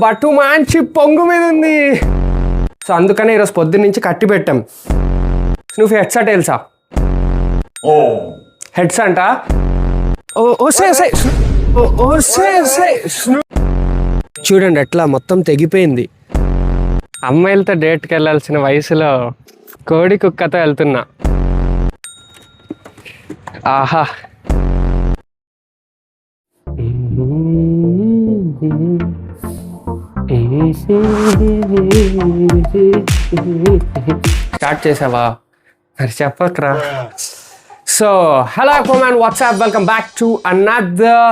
బట్టు మంచి పొంగు మీద ఉంది. సో అందుకనే ఈరోజు పొద్దున్న నుంచి కట్టి పెట్టాం. నువ్వు హెడ్సా టైల్సా? హెడ్స్ అంట. చూడండి ఎట్లా మొత్తం తెగిపోయింది. అమ్మాయిలతో డేట్కి వెళ్ళాల్సిన వయసులో కోడి కుక్కతో వెళ్తున్నా. ఆహా, స్టార్ట్ చేసావా? మరి చెప్పకరా. So hello everyone, what's up, welcome back to another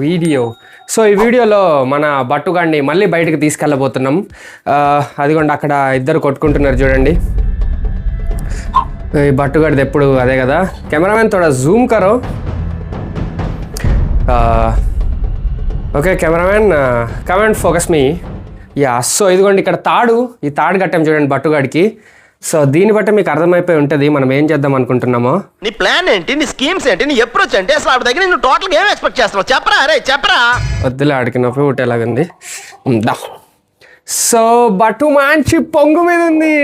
video. So ఈ వీడియోలో మన బట్టుగాడిని మళ్ళీ బయటకు తీసుకెళ్ళబోతున్నాం. అదిగోండి అక్కడ ఇద్దరు కొట్టుకుంటున్నారు చూడండి. ఈ బట్టుగాడిది ఎప్పుడు అదే కదా. కెమెరామెన్ తోడా జూమ్ కరో. Okay cameraman, come and focus me. Yeah, so ఇదిగోండి ఇక్కడ ఈ తాడు కట్టాం చూడండి బట్టుగాడికి. సో దీన్ని బట్టి మీకు అర్థమైపోయి ఉంటుంది మనం ఏం చేద్దాం అనుకుంటున్నామో. నీ ప్లాన్ ఏంటి, నీ స్కీమ్స్ ఏంటి, నీ అప్రోచ్ ఏంటి, అసలు ఆవిడ దగ్గర నువ్వు టోటల్గా ఏం ఎక్స్పెక్ట్ చేస్తున్నావు చెప్పరా? అరే చెప్పరా. వద్దులే, ఆడికి నొప్పి పుట్టేలాగుంది. సో బట్టు మంచి పొంగు మీద ఉంది.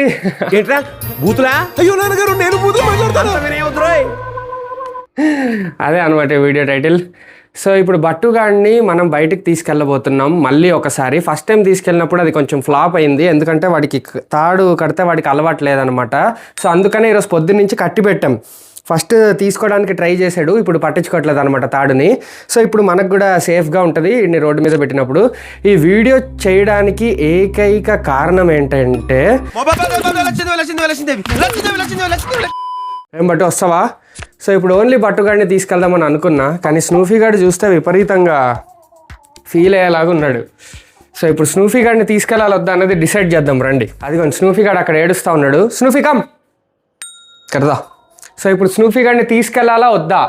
ఏంట్రా బూతులా? అయ్యో నాన్నగారు, నేను బూతులు మాట్లాడతాను. అదే అనమాట వీడియో టైటిల్. సో ఇప్పుడు బట్టుగాడిని మనం బయటికి తీసుకెళ్ళబోతున్నాం మళ్ళీ ఒకసారి. ఫస్ట్ టైం తీసుకెళ్ళినప్పుడు అది కొంచెం ఫ్లాప్ అయింది, ఎందుకంటే వాడికి తాడు కడితే వాడికి అలవాటు లేదనమాట. సో అందుకనే ఈరోజు పొద్దున్న నుంచి కట్టి పెట్టాం. ఫస్ట్ తీసుకోవడానికి ట్రై చేశాడు, ఇప్పుడు పట్టించుకోవట్లేదు అనమాట తాడుని. సో ఇప్పుడు మనకు కూడా సేఫ్గా ఉంటుంది ఇన్ని రోడ్డు మీద పెట్టినప్పుడు. ఈ వీడియో చేయడానికి ఏకైక కారణం ఏంటంటే, ఏం బట్టు వస్తావా? సో ఇప్పుడు ఓన్లీ బట్టుగాడిని తీసుకెళ్దామని అనుకున్నా, కానీ స్నూఫీ గాడు చూస్తే విపరీతంగా ఫీల్ అయ్యేలాగా ఉన్నాడు. సో ఇప్పుడు స్నూఫీ గాడిని తీసుకెళ్ళాలి వద్దా అన్నది డిసైడ్ చేద్దాం రండి. అదిగోండి స్నూఫీ గాడు అక్కడ ఏడుస్తూ ఉన్నాడు. స్నూఫీ కమ్ కరదా. సో ఇప్పుడు స్నూఫీ గాడిని తీసుకెళ్లాలా వద్దా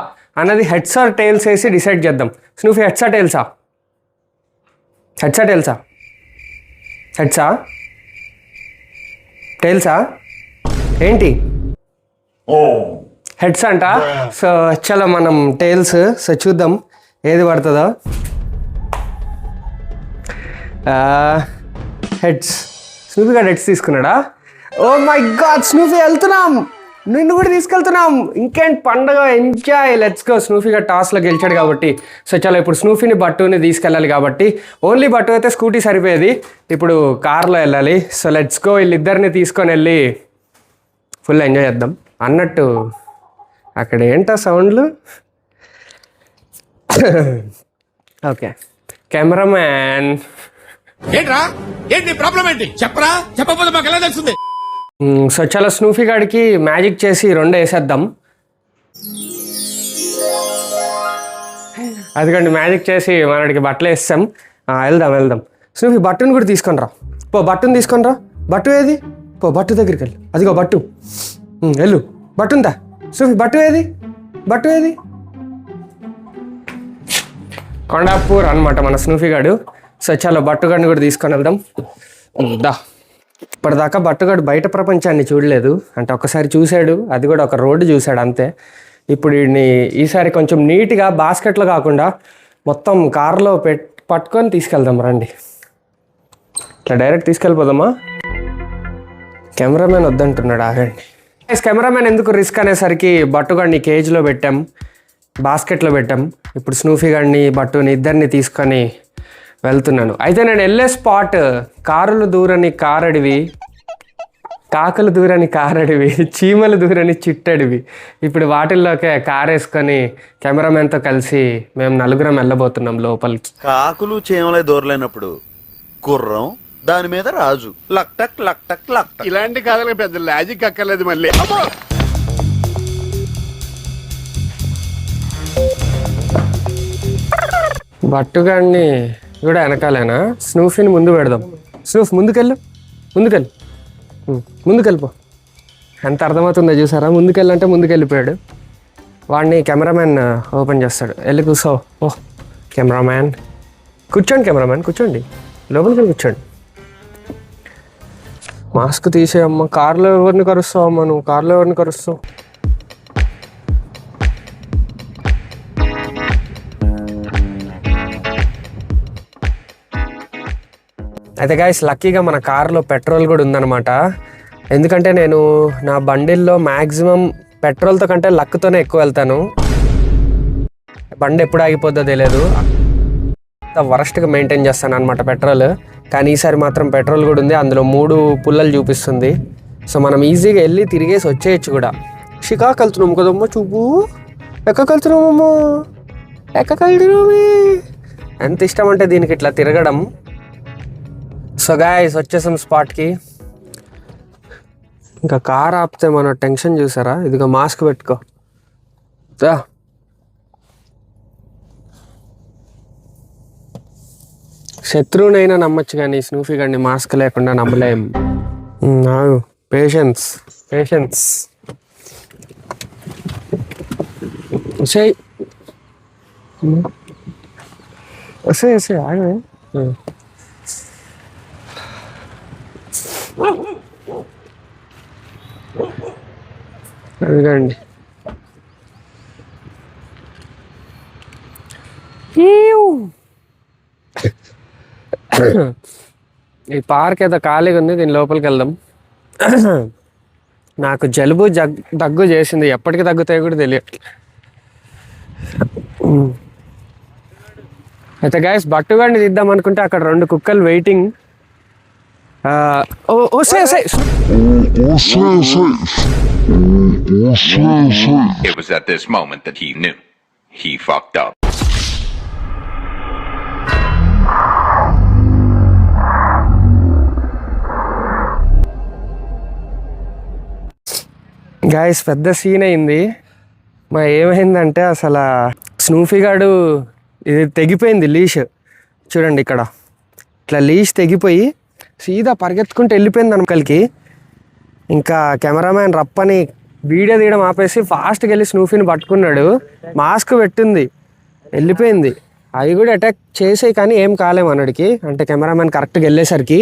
అన్నది హెడ్స్ ఆర్ టైల్స్ వేసి డిసైడ్ చేద్దాం. స్నూఫీ హెడ్సా టైల్సా? హెడ్సా టైల్సా? హెడ్సా టైల్సా? ఏంటి హెడ్స్ అంట. సో చలో మనం టైల్స్. సో చూద్దాం ఏది పడుతుందో. హెడ్స్. స్నూఫీ గారు హెడ్స్ తీసుకున్నాడా? ఓ మై గాడ్, స్నూఫీ వెళ్తున్నాం, నిన్ను కూడా తీసుకెళ్తున్నాం. ఇంకేంటి పండగ, ఎంజాయ్, లెట్స్ గో. స్నూఫీ గారు టాస్లో గెలిచాడు కాబట్టి. సో చలో ఇప్పుడు స్నూఫీని బట్టుని తీసుకెళ్ళాలి కాబట్టి, ఓన్లీ బట్టు అయితే స్కూటీ సరిపోయేది, ఇప్పుడు కార్లో వెళ్ళాలి. So let's go. వీళ్ళిద్దరిని తీసుకొని వెళ్ళి ఫుల్ ఎంజాయ్ చేద్దాం. అన్నట్టు అక్కడ ఏంటా సౌండ్లు? ఓకే కెమెరామ్యాన్, ఏంట్రా ఏంటి ప్రాబ్లం ఏంటి చెప్పరా? చెప్పకపోతే మాకు ఎలా తెలుస్తుంది? సో చాలా స్నూఫీ గాడికి మ్యాజిక్ చేసి రెండు వేసేద్దాం. అదిగోండి మ్యాజిక్ చేసి మనడికి బట్టలు వేస్తాం. వెళ్దాం. స్నూఫీ బట్టుని కూడా తీసుకొని రా. బట్టుని తీసుకొని రా. బట్టు ఏది? బట్టు దగ్గరికి వెళ్ళు. అదిగో బట్టు. వెళ్ళు. బట్టుందా? స్నూఫీ బట్టు ఏది? కొండాపూర్ అనమాట మన స్నూఫీ గాడు. సో చాలా బట్టుగాడిని కూడా తీసుకొని వెళ్దాం. ఇప్పటిదాకా బట్టుగాడు బయట ప్రపంచాన్ని చూడలేదు, అంటే ఒకసారి చూశాడు, అది కూడా ఒక రోడ్డు చూశాడు అంతే. ఇప్పుడు వీడిని ఈసారి కొంచెం నీట్గా బాస్కెట్లో కాకుండా మొత్తం కార్లో పట్టుకొని తీసుకెళ్దాం రండి. ఇట్లా డైరెక్ట్ తీసుకెళ్ళిపోదామా? కెమెరామెన్ వద్దంటున్నాడు, ఆగండి. కెమెరామెన్ ఎందుకు రిస్క్ అనేసరికి బట్టుగాడిని కేజ్లో పెట్టాం, బాస్కెట్లో పెట్టాం. ఇప్పుడు స్నూఫీ గాడిని బట్టుని ఇద్దరిని తీసుకొని వెళ్తున్నాను. అయితే నేను వెళ్ళే స్పాట్ కారులు దూరని కారడివి, కాకులు దూరని కారడివి, చీమలు దూరని చిట్టడివి. ఇప్పుడు వాటిల్లోకే కారు వేసుకొని కెమెరామెన్తో కలిసి మేము నలుగురం వెళ్ళబోతున్నాం లోపలికి. కాకులు చీమలే దూరలేనప్పుడు గుర్రం, దాని మీద రాజు, లక్ టక్ లక్ టక్ లక్ టక్. ఇలాంటి కథలకు పెద్ద లాజిక్ అక్కర్లేదు మళ్ళీ. బట్టుగాడిని కూడా వెనకాలేనా? స్నూఫీని ముందు పెడదాం. స్నూఫ్ ముందుకెళ్ళు. ముందుకెళ్ళిపో. ఎంత అర్థమవుతుందో చూసారా? ముందుకెళ్ళంటే ముందుకెళ్ళిపోయాడు. వాడిని కెమెరామ్యాన్ ఓపెన్ చేస్తాడు. వెళ్ళి కూర్చో. కెమెరామ్యాన్ కూర్చోండి. లోపలికి వెళ్ళి కూర్చోండి. మాస్క్ తీసేయమ్మా. కార్లో ఎవరిని కరుస్తావు అమ్మా నువ్వు? కార్లో ఎవరిని కరుస్తావు? అయితే గైస్ లక్కీగా మన కార్లో పెట్రోల్ కూడా ఉందన్నమాట. ఎందుకంటే నేను నా బండిల్లో మ్యాక్సిమం పెట్రోల్తో కంటే లక్తోనే ఎక్కువ వెళ్తాను. బండి ఎప్పుడు ఆగిపోద్దో తెలియదు, వరస్ట్గా మెయింటైన్ చేస్తాను అనమాట పెట్రోల్. కానీ ఈసారి మాత్రం పెట్రోల్ కూడా ఉంది, అందులో 3 పుల్లలు చూపిస్తుంది. సో మనం ఈజీగా వెళ్ళి తిరిగేసి వచ్చేయచ్చు కూడా. షికాకు వెళ్తున్నాము కదమ్మా, చూపు ఎక్కకెళ్తున్నామమ్మా, ఎక్కకెళ్తున్నామే. ఎంత ఇష్టం అంటే దీనికి ఇట్లా తిరగడం. సో గాయ్స్ వచ్చేసాం స్పాట్కి. ఇంకా కార్ ఆపితే మన టెన్షన్ చూసారా, ఇదిగో మాస్క్ పెట్టుకో. శత్రువునైనా నమ్మచ్చు కానీ స్నూఫీ గారిని మాస్క్ లేకుండా నమ్మలేం. Patience patience. వసే ఆగవే. అదిగండి ఈ పార్క్ ఏదో ఖాళీగా ఉంది, దీని లోపలికి వెళ్దాం. నాకు జలుబు దగ్గు చేసింది, ఎప్పటికి తగ్గుతాయో కూడా తెలియదు. అయితే గైస్ బట్టుగాడిని తీద్దాం అనుకుంటే అక్కడ 2 కుక్కలు waiting. It was at this moment that he knew. He fucked up. Guys పెద్ద సీన్ అయింది. ఏమైందంటే అసలు స్నూఫీ గాడు ఇది తెగిపోయింది లీష్. చూడండి ఇక్కడ ఇట్లా లీష్ తెగిపోయి సీదా పరిగెత్తుకుంటూ వెళ్ళిపోయింది అనుకలికి. ఇంకా కెమెరామ్యాన్ రప్పని వీడియో తీయడం ఆపేసి ఫాస్ట్గా వెళ్ళి స్నూఫీని పట్టుకున్నాడు. మాస్క్ పెట్టింది, వెళ్ళిపోయింది. అవి కూడా అటాక్ చేసాయి కానీ ఏం కాలేము అన్నడికి. అంటే కెమెరామ్యాన్ కరెక్ట్గా వెళ్ళేసరికి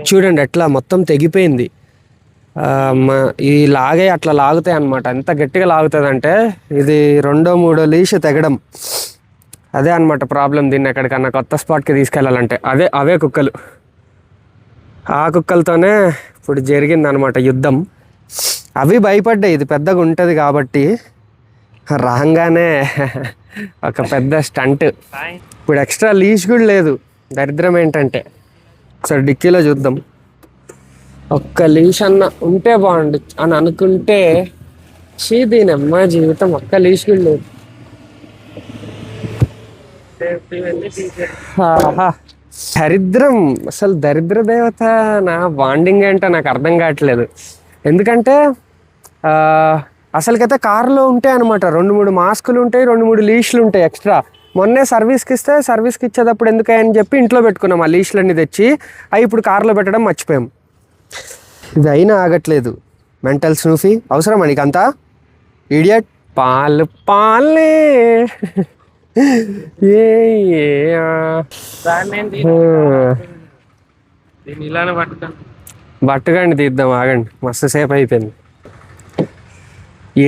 చూడండి ఎట్లా మొత్తం తెగిపోయింది. ఈ లాగే అట్లా లాగుతాయి అన్నమాట. ఎంత గట్టిగా లాగుతుంది అంటే ఇది 2ో 3ో లీష్ తెగడం. అదే అనమాట ప్రాబ్లం. దీన్ని ఎక్కడికన్నా కొత్త స్పాట్కి తీసుకెళ్ళాలంటే అవే కుక్కలు. ఆ కుక్కలతోనే ఇప్పుడు జరిగింది అనమాట యుద్ధం. అవి భయపడ్డాయి, ఇది పెద్దగా ఉంటుంది కాబట్టి. రాగానే ఒక పెద్ద స్టంట్. ఇప్పుడు ఎక్స్ట్రా లీష్ కూడా లేదు. దరిద్రం ఏంటంటే ఒకసారి డిక్కీలో చూద్దాం. ఒక్క లీష్ అన్న ఉంటే బాగుండు అని అనుకుంటే దీని అమ్మ జీవితం ఒక్క లీష్ కూడా లేదు. దరిద్రం, అసలు దరిద్ర దేవత నా బాండింగ్ ఏంటో నాకు అర్థం కావట్లేదు. ఎందుకంటే అసలుకైతే కారులో ఉంటాయి అనమాట 2-3 మాస్కులు ఉంటాయి, 2-3 లీష్లు ఉంటాయి ఎక్స్ట్రా. మొన్నే సర్వీస్కి ఇచ్చేటప్పుడు ఎందుకని చెప్పి ఇంట్లో పెట్టుకున్నాం ఆ లీష్లన్నీ తెచ్చి. అవి ఇప్పుడు కారులో పెట్టడం మర్చిపోయాం. ఇది అయినా ఆగట్లేదు. మెంటల్ స్నూఫీ అవసరమా నీకంతా? ఇడియట్. పాలే బట్టుగాండి తీద్దాం, ఆగండి. మస్తు సేపు అయిపోయింది.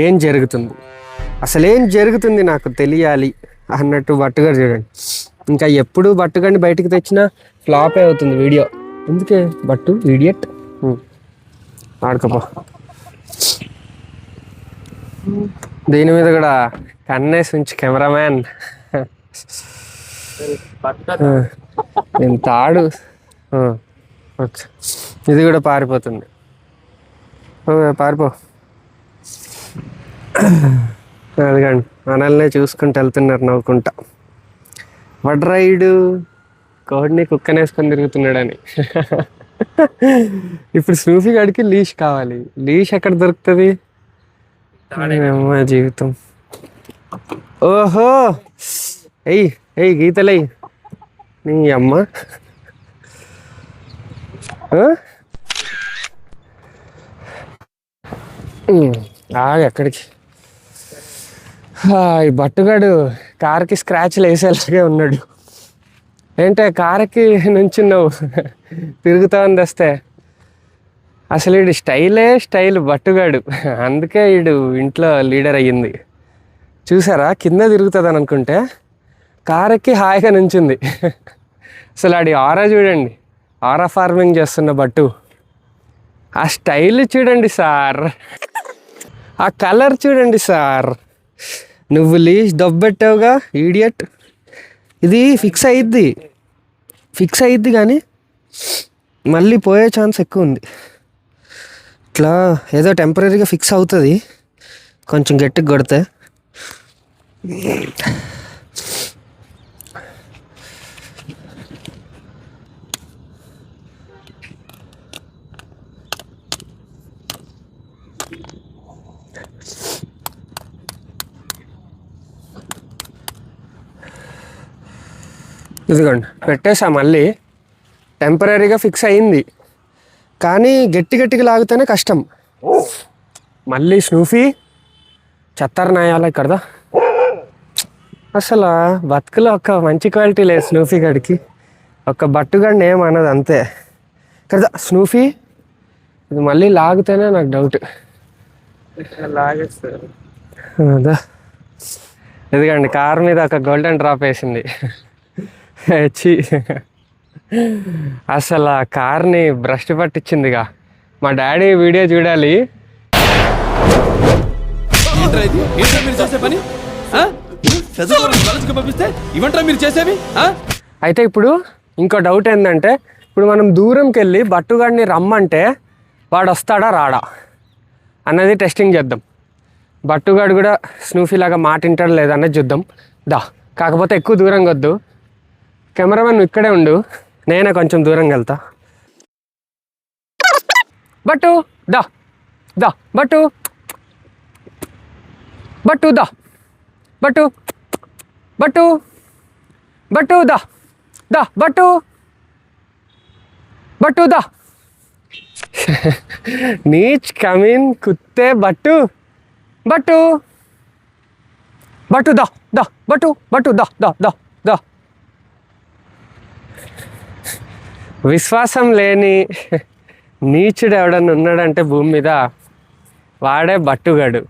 ఏం జరుగుతుంది అసలు, ఏం జరుగుతుంది నాకు తెలియాలి అన్నట్టు బట్టుగా చూడండి. ఇంకా ఎప్పుడు బట్టుగాండి బయటికి తెచ్చినా ఫ్లాపే అవుతుంది వీడియో. ఎందుకే బట్టు ఇడియట్. ఆడుకోపో. దీని మీద కూడా కన్నేసి ఉంచి కెమెరామ్యాన్. నేను తాడు. ఓకే, ఇది కూడా పారిపోతుంది. పారిపో. అదిగండి మనల్నే చూసుకుంటూ వెళ్తున్నారు నవ్వుకుంటా. వడ్రైడు కోడిని కుక్కనేసుకొని తిరుగుతున్నాడని. ఇప్పుడు స్నూఫీ గాడికి లీష్ కావాలి. లీష్ ఎక్కడ దొరుకుతుంది? అమ్మ జీవితం. ఓహో ఎయ్ గీతలై నీ అమ్మ. ఎక్కడికి ఈ బట్టుగాడు కార్కి స్క్రాచ్లు వేసేలాగే ఉన్నాడు. ఏంటే కార్కి నుంచున్నావు తిరుగుతా ఉంది వస్తే. అసలు వీడు స్టైల్ బట్టుగాడు. అందుకే వీడు ఇంట్లో లీడర్ అయ్యింది. చూసారా కింద తిరుగుతుంది అని అనుకుంటే కారెక్కి హాయిగా నుంచింది. అసలు ఆడి ఆరా చూడండి, ఆరా ఫార్మింగ్ చేస్తున్న బట్టు. ఆ స్టైల్ చూడండి సార్, ఆ కలర్ చూడండి సార్. నువ్వు లీజ్ దొబ్బెట్టావుగా ఈడియట్. ఇది ఫిక్స్ అయ్యిద్ది కానీ మళ్ళీ పోయే ఛాన్స్ ఎక్కువ ఉంది. ఇట్లా ఏదో టెంపరీగా ఫిక్స్ అవుతుంది కొంచెం గట్టిగా కొడితే. ఇదిగోండి పెట్టేసా, మళ్ళీ టెంపరీగా ఫిక్స్ అయింది కానీ గట్టిగా లాగితేనే కష్టం. మళ్ళీ స్నూఫీ చెత్తారు నాయాల ఇక్కడదా. అసలు బతుకులో ఒక మంచి క్వాలిటీ లేదు స్నూఫీ గడికి. ఒక బట్టుగాడిని ఏమన్నది అంతే కదా. స్నూఫీ ఇది మళ్ళీ లాగితేనే నాకు డౌట్. లాగేస్తారు అదా. ఎందుకండి కార్ మీద ఒక గోల్డెన్ డ్రాప్ వేసింది. అసలు ఆ కార్ని బ్రష్ పట్టించిందిగా. మా డాడీ వీడియో చూడాలి. అయితే ఇప్పుడు ఇంకో డౌట్ ఏంటంటే, ఇప్పుడు మనం దూరంకి వెళ్ళి బట్టుగాడిని రమ్మంటే వాడు వస్తాడా రాడా అన్నది టెస్టింగ్ చేద్దాం. బట్టుగాడు కూడా స్నూఫీ లాగా మాట వింటాడు లేదన్నది చూద్దాం దా. కాకపోతే ఎక్కువ దూరంగా వద్దు, కెమెరామెన్ నువ్వు ఇక్కడే ఉండు, నేనే కొంచెం దూరంగా వెళ్తా. బట్టు దా దా, బట్టు బట్టు దా, బట్టు బట్టు బట్టు దా దా, బట్టు బట్టు దా. నీచ్ కమిన్ కుత్తే బట్టు బట్టు బట్టు దా దా, బట్టు బట్టు దా దా దా దా. విశ్వాసం లేని నీచుడు ఎవడన్నా ఉన్నాడంటే భూమి మీద వాడే బట్టుగాడు.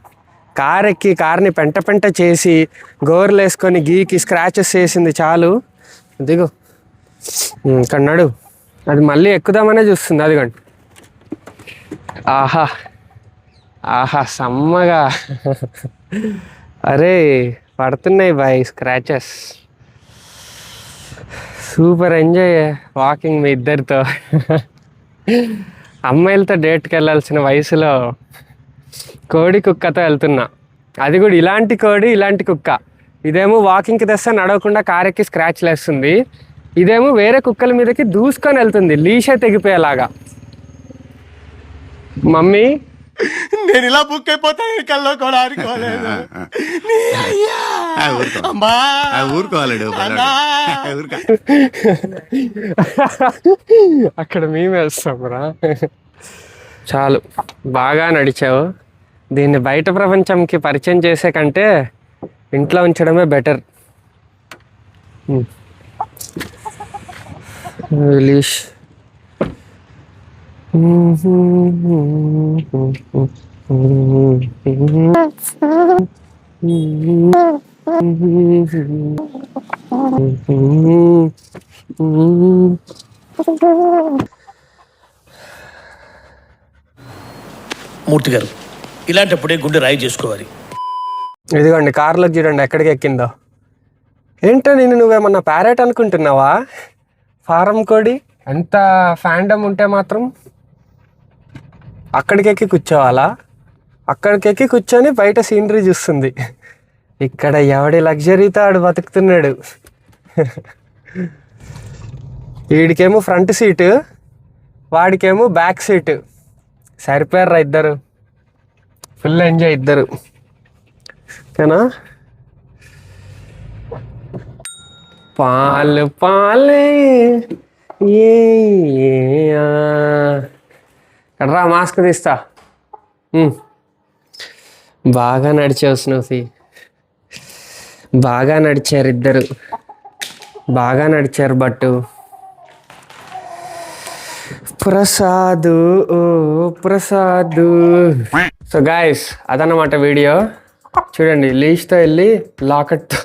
కార్ ఎక్కి కార్ని పెంట చేసి గోర్లు వేసుకొని గీకి స్క్రాచెస్ చేసింది చాలు. దిగు ఇక్కడ నడు. అది మళ్ళీ ఎక్కుదామనే చూస్తుంది. అదిగోండి, ఆహా ఆహా సమ్మగా. అరే పడుతున్నాయి boy scratches. Super enjoy walking మీ ఇద్దరితో. అమ్మాయిలతో డేట్కి వెళ్ళాల్సిన వయసులో కోడి కుక్కతో వెళ్తున్నా. అది కూడా ఇలాంటి కోడి ఇలాంటి కుక్క. ఇదేమో వాకింగ్కి తెస్తే నడవకుండా కారెక్కి స్క్రాచ్లు వేస్తుంది, ఇదేమో వేరే కుక్కల మీదకి దూసుకొని వెళ్తుంది లీషే తెగిపోయేలాగా. మమ్మీ నేను ఇలా బుక్ అయిపోతాను కల్లో కూడా అనుకోలేదు. అక్కడ మేము వేస్తాంరా. చాలు, బాగా నడిచావు. దీన్ని బయట ప్రపంచంకి పరిచయం చేసే కంటే ఇంట్లో ఉంచడమే బెటర్. రిలీష్. మూర్తి గారు, ఇలాంటప్పుడే గుండె రాయి చేసుకోవాలి. ఇదిగోండి కార్లోకి చూడండి ఎక్కడికి ఎక్కిందో. ఏంటో నేను నువ్వేమన్నా ప్యారెట్ అనుకుంటున్నావా? ఫారం కోడి ఎంత ఫ్యాండమ్ ఉంటే మాత్రం అక్కడికెక్కి కూర్చోవాలా? అక్కడికెక్కి కూర్చొని బయట సీనరీ చూస్తుంది. ఇక్కడ ఎవడి లగ్జరీతో ఆడు బతుకుతున్నాడు. వీడికేమో ఫ్రంట్ సీటు, వాడికేమో బ్యాక్ సీటు. సరిపోయారా ఇద్దరు, ఫుల్ ఎంజాయ్ ఇద్దరు. ఓకేనా? పాలు పాలే రా, మాస్క్ తీస్తా. బాగా నడిచావు స్నూఫీ, బాగా నడిచారు ఇద్దరు, బాగా నడిచారు. బట్టు ప్రసాదు ఓ ప్రసాదు. సో గాయస్ అదన్నమాట వీడియో. చూడండి లీష్తో వెళ్ళి లాకెట్తో.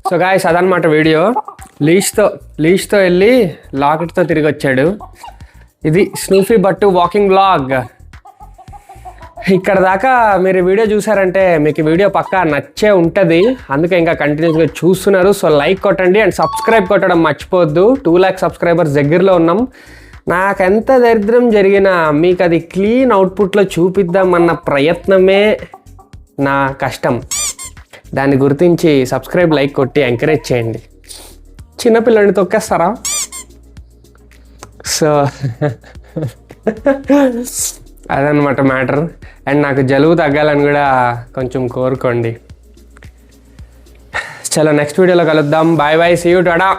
సో గాయస్ అదన్నమాట వీడియో. లీష్తో వెళ్ళి లాకెట్తో తిరిగి వచ్చాడు. ఇది స్నూఫీ బట్టు వాకింగ్ బ్లాగ్. ఇక్కడ దాకా మీరు వీడియో చూసారంటే మీకు వీడియో పక్కా నచ్చే ఉంటుంది, అందుకే ఇంకా కంటిన్యూస్గా చూస్తున్నారు. సో లైక్ కొట్టండి అండ్ సబ్స్క్రైబ్ కొట్టడం మర్చిపోవద్దు. 2 lakh సబ్స్క్రైబర్స్ దగ్గరలో ఉన్నాం. నాకెంత దరిద్రం జరిగినా మీకు అది క్లీన్ అవుట్పుట్లో చూపిద్దామన్న ప్రయత్నమే నా కష్టం. దాన్ని గుర్తించి సబ్స్క్రైబ్ లైక్ కొట్టి ఎంకరేజ్ చేయండి. చిన్నపిల్లని తొక్కేస్తారా? సో అదనమాట మ్యాటర్. అండ్ నాకు జలుబు తగ్గాలని కూడా కొంచెం కోరుకోండి. చలో నెక్స్ట్ వీడియోలో కలుద్దాం. Bye bye, see you, Tata.